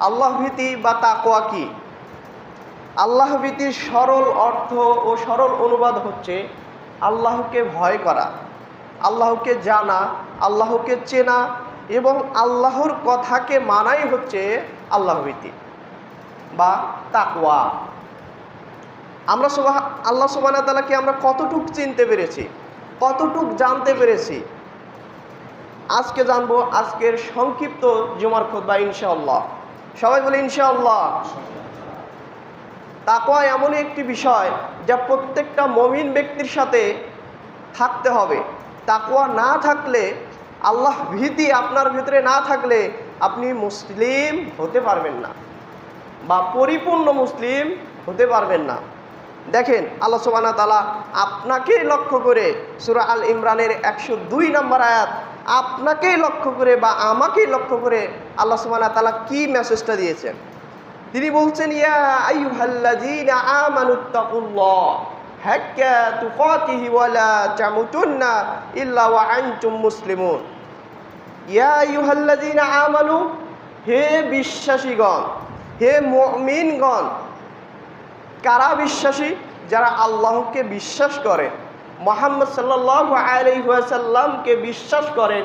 আল্লাহ ভীতি বা তাকওয়া কি? আল্লাহ ভীতির সরল অর্থ ও সরল অনুবাদ হচ্ছে আল্লাহকে ভয় করা, আল্লাহকে জানা, আল্লাহকে চেনা এবং আল্লাহর কথাকে মানাই হচ্ছে আল্লাহ ভীতি বা তাকওয়া। আমরা আল্লাহ সুবহানাহু ওয়া তাআলাকে আমরা কতটুক চিনতে পেরেছি, কতটুক জানতে পেরেছি, আজকে জানবো আজকের সংক্ষিপ্ত জুমার খুতবা ইনশাআল্লাহ। সবাই বলে ইনশাআল্লাহ। তাকওয়া এমন একটি বিষয় যা প্রত্যেকটা মুমিন ব্যক্তির সাথে থাকতে হবে। তাকওয়া না থাকলে, আল্লাহ ভীতি আপনার ভিতরে না থাকলে আপনি মুসলিম হতে পারবেন না বা পরিপূর্ণ মুসলিম হতে পারবেন না। দেখেন আল্লাহ সুবহানাহু ওয়া তাআলা আপনাকেই লক্ষ্য করে সূরা আল ইমরানের 102 নম্বর আয়াত, আপনাকেই লক্ষ্য করে বা আমাকেই লক্ষ্য করে আল্লাহ সুবহানাহু ওয়া তাআলা কি মেসেজটা দিয়েছেন। তিনি বলছেন, ইয়া আইয়ুহাল্লাযীনা আমানুত্তাকুল্লাহ হাক্কা তুকাতিহি ওয়া লা তামুতুন্না ইল্লা ওয়া আনতুম মুসলিমুন। ইয়া আইয়ুহাল্লাযীনা আমানু, হে বিশ্বাসীগণ, হে মুমিনগণ। কারা বিশ্বাসী? যারা আল্লাহকে বিশ্বাস করে, মুহাম্মদ সাল্লাল্লাহু আলাইহি ওয়াসাল্লামকে বিশ্বাস করেন,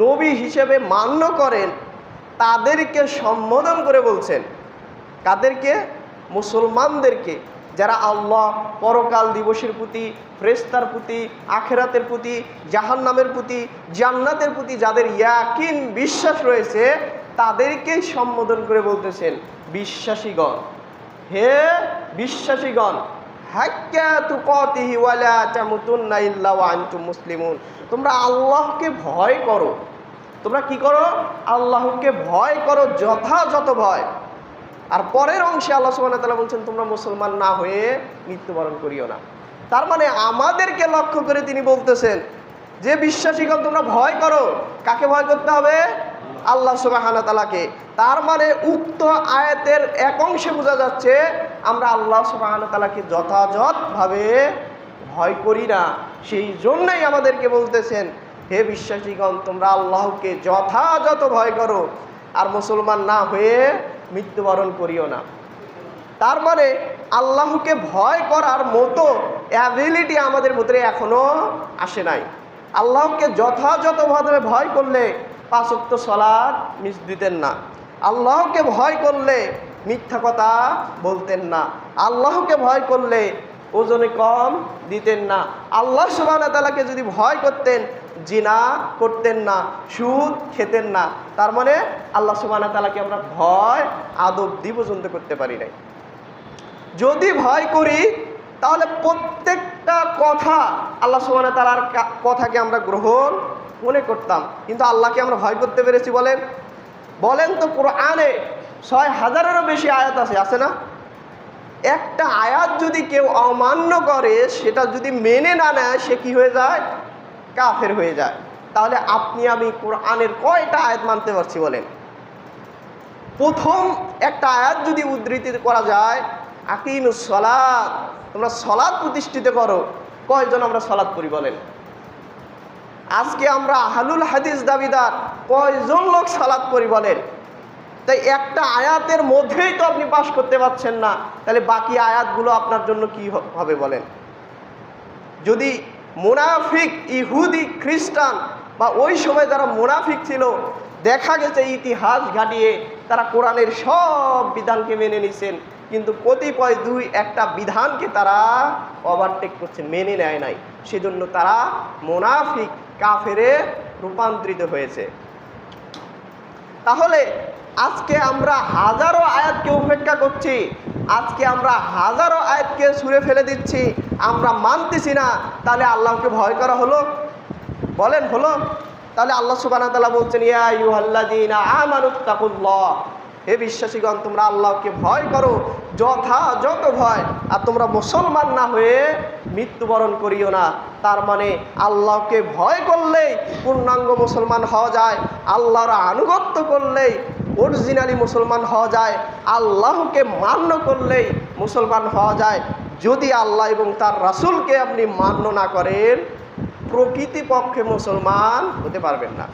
নবী হিসেবে মান্য করেন, তাদেরকে সম্বোধন করে বলছেন। কাদেরকে? মুসলমানদেরকে, যারা আল্লাহ, পরকাল দিবসের প্রতি, ফেরেশতার প্রতি, আখিরাতের প্রতি, জাহান্নামের প্রতি, জান্নাতের প্রতি যাদের ইয়াকিন বিশ্বাস রয়েছে, তাদেরকেই সম্বোধন করে বলতেছেন বিশ্বাসীগণ। হে বিশ্বাসীগণ, হাক্কা তুকাতিহি ওয়া লা তামুতুন্না ইল্লা ওয়া আনতুম মুসলিমুন। তোমরা আল্লাহকে ভয় করো। তোমরা কি করো? আল্লাহকে ভয় করো, যথাযথ ভয়। আর পরের অংশে আল্লাহ সুবহানাহু ওয়া তাআলা বলছেন, তোমরা মুসলমান না হয়ে মৃত্যুবরণ করিও না। তার মানে আমাদেরকে লক্ষ্য করে তিনি বলতেছেন যে বিশ্বাসীগণ তোমরা ভয় করো। কাকে ভয় করতে হবে? আল্লাহ সুবহানাহু ওয়া তাআলাকে। তার মানে উক্ত আয়াতের এক অংশে বোঝা যাচ্ছে আমরা আল্লাহ সুবহানাহু ওয়া তাআলাকে যথাযথভাবে ভয় করি না। সেই জন্যই আমাদেরকে বলতেছেন, হে বিশ্বাসীগণ তোমরা আল্লাহকে যথাযথ ভয় করো আর মুসলমান না হয়ে মৃত্যুবরণ করিও না। তার মানে আল্লাহকে ভয় করার মতো অ্যাবিলিটি আমাদের ভিতরে এখনো আসে নাই। আল্লাহকে যথাযথভাবে ভয় করলে 5 ওয়াক্ত সালাত মিস দিতেন না। আল্লাহকে ভয় করলে মিথ্যা কথা বলতেন না। আল্লাহকে ভয় করলে ওজনে কম দিতেন না। আল্লাহ সুবহানাহু ওয়া তাআলাকে যদি ভয় করতেন, জিনা করতেন না, সুদ খেতেন না। তার মানে আল্লাহ সুবহানাহু ওয়া তাআলাকে আমরা ভয় আদব দি পর্যন্ত করতে পারি নাই। যদি ভয় করি তাহলে প্রত্যেকটা কথা আল্লাহ সুবহানাহু ওয়া তাআলার কথাকে আমরা গ্রহণ মনে করতাম। কিন্তু আল্লাহকে আমরা ভয় করতে পেরেছি? বলেন বলেন তো। কোরআনে 6000-এরও বেশি আয়াত আছে না? একটা আয়াত যদি কেউ অমান্য করে, সেটা যদি মেনে না নেয়, সে কি হয়ে যায়? কাফের হয়ে যায়। তাহলে আপনি আমি কোরআনের কয়টা আয়াত মানতে পারছি বলেন? প্রথম একটা আয়াত যদি উদ্ধৃতি করা যায়, আকিমুস সালাত, তোমরা সালাত প্রতিষ্ঠিত করো। কয়জন আমরা সালাত করি বলেন? আজকে আমরা আহলুল হাদিস দাবিদার কয়জন লোক সালাত করি বলেন? তাই একটা আয়াতের মধ্যেই তো আপনি পাশ করতে পারছেন না, তাহলে বাকি আয়াতগুলো আপনার জন্য কি হবে বলেন? যদি মুনাফিক, ইহুদি, খ্রিস্টান বা ওই সময় যারা মুনাফিক ছিল, দেখা গেছে ইতিহাস ঘাটিয়ে তারা কোরআনের সব বিধানকে মেনে নিছেন, কিন্তু কতিপয় 2-1টা বিধানকে তারা ওভারটেক করছেন, মেনে নেয় নাই। সেজন্য তারা মুনাফিক, কাফেরে রূপান্তরিত হয়েছে। তাহলে আজকে আমরা হাজারো আয়াতকে উপেক্ষা করছি, আজকে আমরা হাজারো আয়াতকে ছুঁড়ে ফেলে দিচ্ছি, আমরা মানতেছি না। তাহলে আল্লাহকে ভয় করা হলো? বলেন হলো? তাহলে আল্লাহ সুবহানাহু ওয়া তাআলা বলছেন, ইয়া আইয়ুহাল্লাযীনা আমানুত্তাকুল্লাহ, হে বিশ্বাসীগণ তোমরা আল্লাহকে ভয় করো, যথাযথ ভয়, আর তোমরা মুসলমান না হয়ে মৃত্যুবরণ করিও না। তার মানে আল্লাহকে ভয় করলেই পূর্ণাঙ্গ মুসলমান হওয়া যায়, আল্লাহর আনুগত্য করলেই অরিজিনালি মুসলমান হওয়া যায়, আল্লাহকে মান্য করলেই মুসলমান হওয়া যায়। যদি আল্লাহ এবং তার রাসূলকে আপনি মান্য না করেন, প্রকৃতপক্ষে মুসলমান হতে পারবেন না।